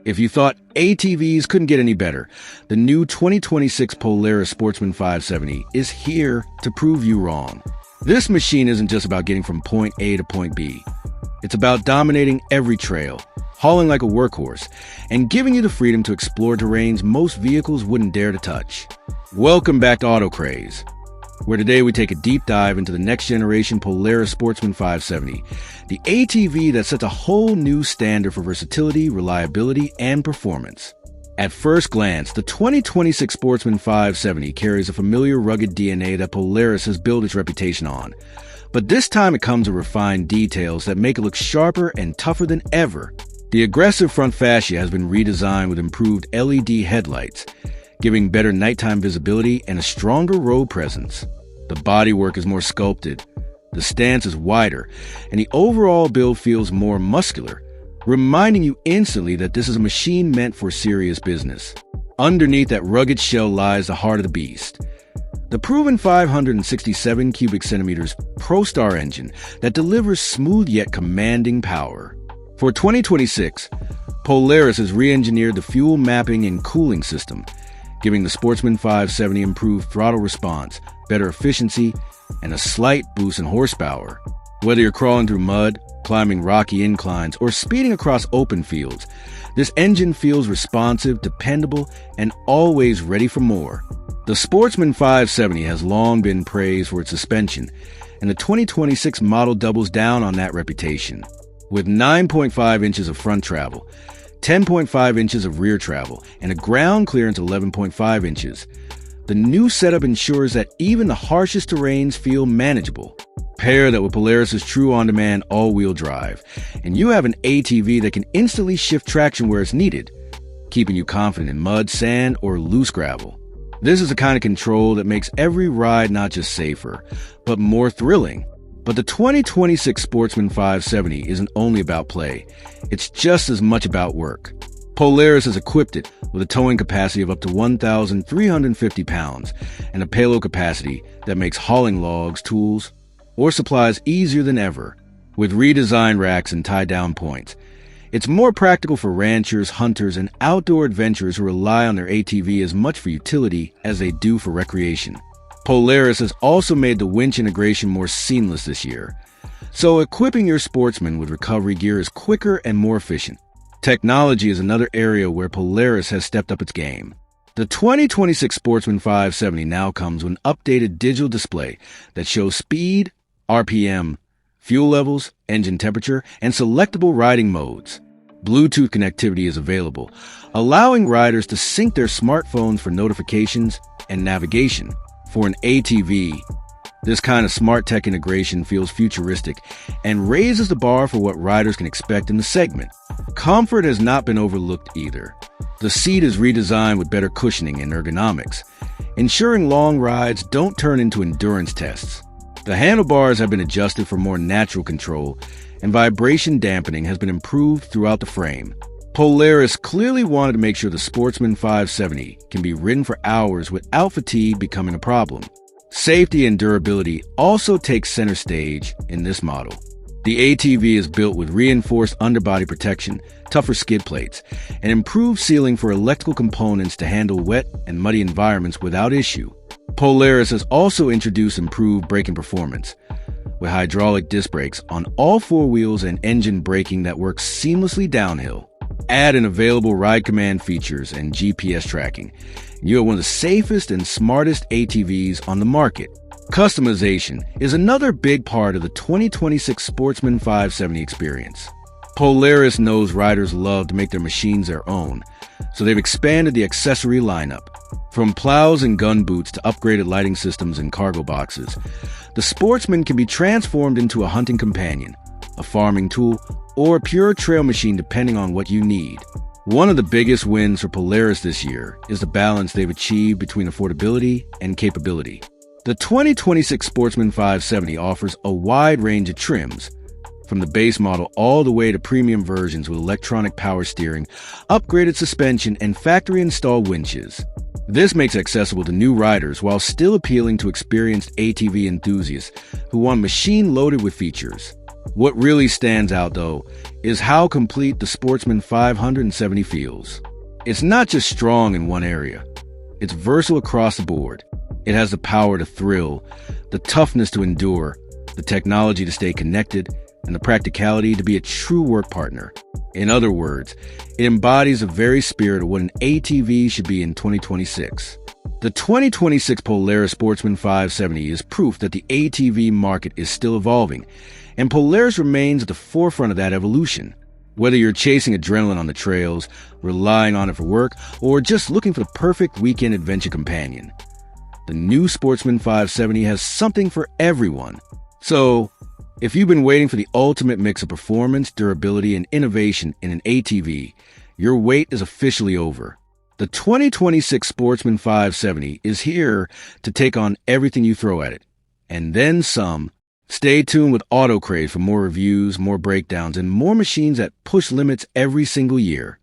If you thought ATVs couldn't get any better, the new 2026 Polaris Sportsman 570 is here to prove you wrong. This machine isn't just about getting from point A to point B. It's about dominating every trail, hauling like a workhorse, and giving you the freedom to explore terrains most vehicles wouldn't dare to touch. Welcome back to Auto Craze, where today we take a deep dive into the next generation Polaris Sportsman 570, the ATV that sets a whole new standard for versatility, reliability, and performance. At first glance, the 2026 Sportsman 570 carries a familiar rugged DNA that Polaris has built its reputation on. But this time it comes with refined details that make it look sharper and tougher than ever. The aggressive front fascia has been redesigned with improved LED headlights, giving better nighttime visibility and a stronger road presence. The bodywork is more sculpted, the stance is wider, and the overall build feels more muscular, reminding you instantly that this is a machine meant for serious business. Underneath that rugged shell lies the heart of the beast, the proven 567 cubic centimeters ProStar engine that delivers smooth yet commanding power. For 2026, Polaris has re-engineered the fuel mapping and cooling system, giving the Sportsman 570 improved throttle response, better efficiency, and a slight boost in horsepower. Whether you're crawling through mud, climbing rocky inclines, or speeding across open fields, this engine feels responsive, dependable, and always ready for more. The Sportsman 570 has long been praised for its suspension, and the 2026 model doubles down on that reputation. With 9.5 inches of front travel, 10.5 inches of rear travel, and a ground clearance of 11.5 inches, the new setup ensures that even the harshest terrains feel manageable. Pair that with Polaris's true on-demand all-wheel drive, and you have an ATV that can instantly shift traction where it's needed, keeping you confident in mud, sand, or loose gravel. This is the kind of control that makes every ride not just safer, but more thrilling. But the 2026 Sportsman 570 isn't only about play, it's just as much about work. Polaris has equipped it with a towing capacity of up to 1,350 pounds and a payload capacity that makes hauling logs, tools, or supplies easier than ever. With redesigned racks and tie-down points, it's more practical for ranchers, hunters, and outdoor adventurers who rely on their ATV as much for utility as they do for recreation. Polaris has also made the winch integration more seamless this year, so equipping your Sportsman with recovery gear is quicker and more efficient. Technology is another area where Polaris has stepped up its game. The 2026 Sportsman 570 now comes with an updated digital display that shows speed, RPM, fuel levels, engine temperature, and selectable riding modes. Bluetooth connectivity is available, allowing riders to sync their smartphones for notifications and navigation. For an ATV, this kind of smart tech integration feels futuristic and raises the bar for what riders can expect in the segment. Comfort has not been overlooked either. The seat is redesigned with better cushioning and ergonomics, ensuring long rides don't turn into endurance tests. The handlebars have been adjusted for more natural control, and vibration dampening has been improved throughout the frame. Polaris clearly wanted to make sure the Sportsman 570 can be ridden for hours without fatigue becoming a problem. Safety and durability also take center stage in this model. The ATV is built with reinforced underbody protection, tougher skid plates, and improved sealing for electrical components to handle wet and muddy environments without issue. Polaris has also introduced improved braking performance, with hydraulic disc brakes on all four wheels and engine braking that works seamlessly downhill. Add in available ride command features and GPS tracking, and you have one of the safest and smartest ATVs on the market. Customization is another big part of the 2026 Sportsman 570 experience. Polaris knows riders love to make their machines their own, so they've expanded the accessory lineup. From plows and gun boots to upgraded lighting systems and cargo boxes, the Sportsman can be transformed into a hunting companion, a farming tool, or a pure trail machine depending on what you need. One of the biggest wins for Polaris this year is the balance they've achieved between affordability and capability. The 2026 Sportsman 570 offers a wide range of trims, from the base model all the way to premium versions with electronic power steering, upgraded suspension, and factory-installed winches. This makes it accessible to new riders while still appealing to experienced ATV enthusiasts who want a machine loaded with features. What really stands out, though, is how complete the Sportsman 570 feels. It's not just strong in one area. It's versatile across the board. It has the power to thrill, the toughness to endure, the technology to stay connected, and the practicality to be a true work partner. In other words, it embodies the very spirit of what an ATV should be in 2026. The 2026 Polaris Sportsman 570 is proof that the ATV market is still evolving, and Polaris remains at the forefront of that evolution. Whether you're chasing adrenaline on the trails, relying on it for work, or just looking for the perfect weekend adventure companion, the new Sportsman 570 has something for everyone. So, if you've been waiting for the ultimate mix of performance, durability, and innovation in an ATV, your wait is officially over. The 2026 Sportsman 570 is here to take on everything you throw at it, and then some. Stay tuned with Auto Craze for more reviews, more breakdowns, and more machines that push limits every single year.